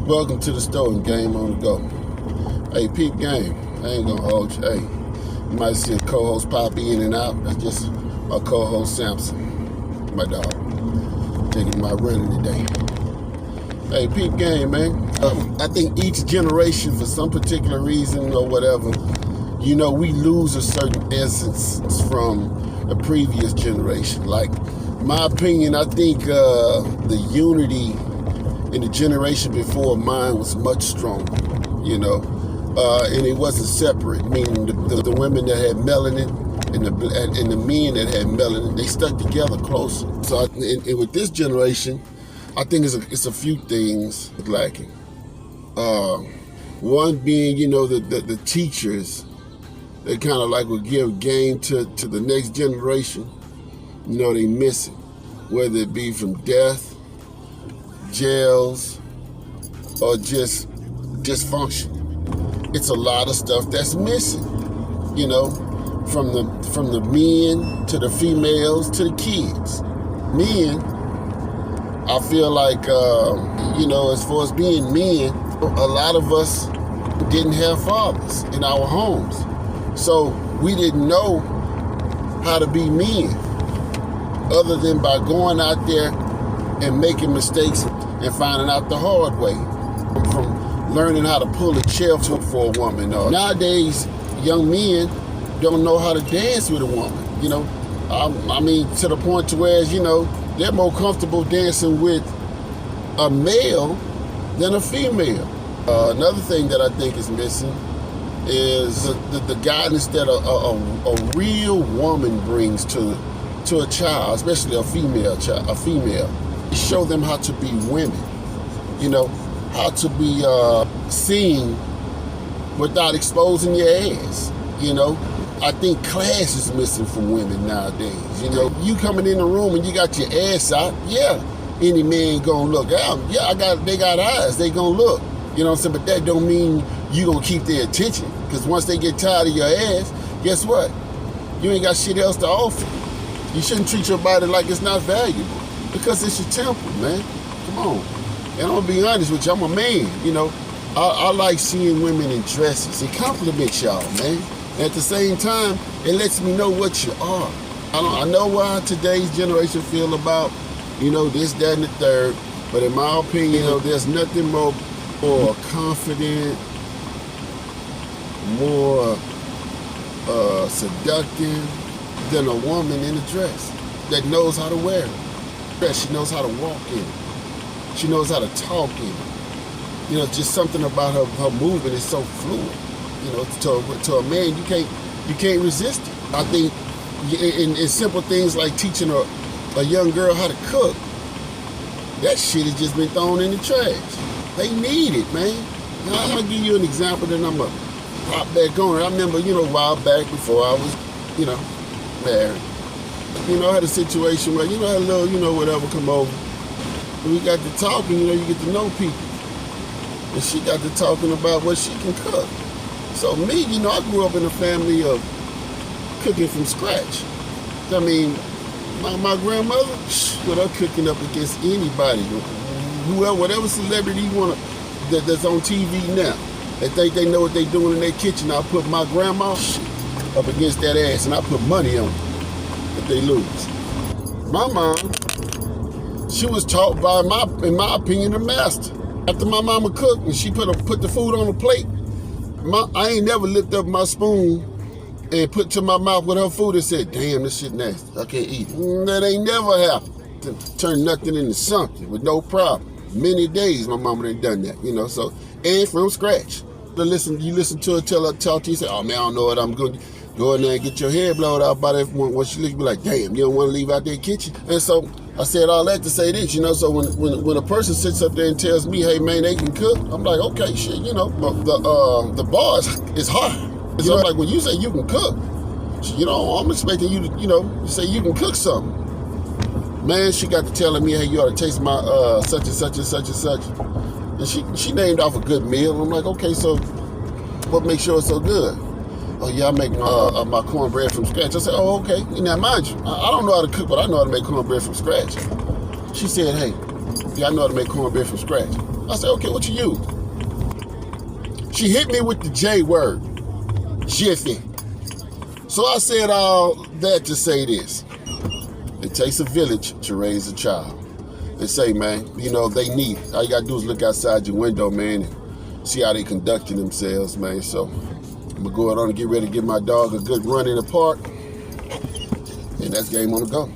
Welcome to the store and Game on the Go. Hey, peep game. I ain't gonna hold you. Hey, you might see a co-host pop in and out. That's just my co-host Samson, my dog. Taking my running today. Hey, peep game, man. I think each generation, for some particular reason or whatever, we lose a certain essence from the previous generation. Like, my opinion, I think the unity in the generation before mine was much stronger, and it wasn't separate, meaning the women that had melanin and the men that had melanin, they stuck together closer. So and with this generation, I think it's a few things lacking. One being, the teachers, they kind of like would give game to the next generation. They miss it, whether it be from death, jails, or just dysfunction. It's a lot of stuff that's missing, from the men to the females to the kids. Men, I feel like, as far as being men, a lot of us didn't have fathers in our homes. So we didn't know how to be men other than by going out there and making mistakes and finding out the hard way, from learning how to pull a chair for a woman. Nowadays, young men don't know how to dance with a woman, to the point to where, they're more comfortable dancing with a male than a female. Another thing that I think is missing is the guidance that a real woman brings to a child, especially a female. Show them how to be women, how to be seen without exposing your ass, I think class is missing from women nowadays. You coming in the room and you got your ass out, yeah, any man gonna look out. Yeah, they got eyes, they gonna look. You know what I'm saying? But that don't mean you gonna keep their attention. Because once they get tired of your ass, guess what? You ain't got shit else to offer. You shouldn't treat your body like it's not valuable. Because it's your temple, man. Come on. And I'm gonna be honest with you, I'm a man, I like seeing women in dresses. It compliments y'all, man. And at the same time, it lets me know what you are. I know why today's generation feel about, this, that, and the third. But in my opinion, there's nothing more confident, more seductive than a woman in a dress that knows how to wear it. She knows how to walk in it. She knows how to talk in it. Just something about her movement is so fluid. To a man, you can't resist it. I think in simple things like teaching a young girl how to cook, that shit has just been thrown in the trash. They need it, man. Now, I'm gonna give you an example, then I'm gonna pop back on it. I remember, a while back before I was, married. I had a situation where, I had a little, whatever come over. And we got to talking, you get to know people. And she got to talking about what she can cook. So me, I grew up in a family of cooking from scratch. I mean, my grandmother, with her cooking up against anybody, whatever celebrity that's on TV now, they think they know what they doing in their kitchen. I put my grandma up against that ass and I put money on it if they lose. My mom, she was taught by in my opinion, a master. After my mama cooked and she put the food on the plate, I ain't never lifted up my spoon and put to my mouth with her food and said, damn, this shit nasty, I can't eat it. That ain't never happened. Turn nothing into something with no problem. Many days my mama ain't done that, so, and from scratch. You listen to her talk to you, say, oh man, I don't know what I'm good. Go in there and get your head blown out by that when she look, be like, damn, you don't want to leave out that kitchen. And so I said all that to say this, so when a person sits up there and tells me, hey man, they can cook, I'm like, okay, shit, but the bar is hard. I'm like, when you say you can cook, I'm expecting you to, say you can cook something. Man, she got to telling me, hey, you ought to taste my such and such and such and such. And she named off a good meal. I'm like, okay, so what makes sure it's so good? Oh yeah, I make my cornbread from scratch. I said, oh okay. Now mind you, I don't know how to cook, but I know how to make cornbread from scratch. She said, hey, yeah, I know how to make cornbread from scratch. I said, okay, what you use? She hit me with the J word, jiffy. So I said all that to say this. It takes a village to raise a child. They say, man, you know, they need it. All you gotta do is look outside your window, man, and see how they conducting themselves, man. So I'm gonna go out on and get ready to give my dog a good run in the park. And that's game on the go.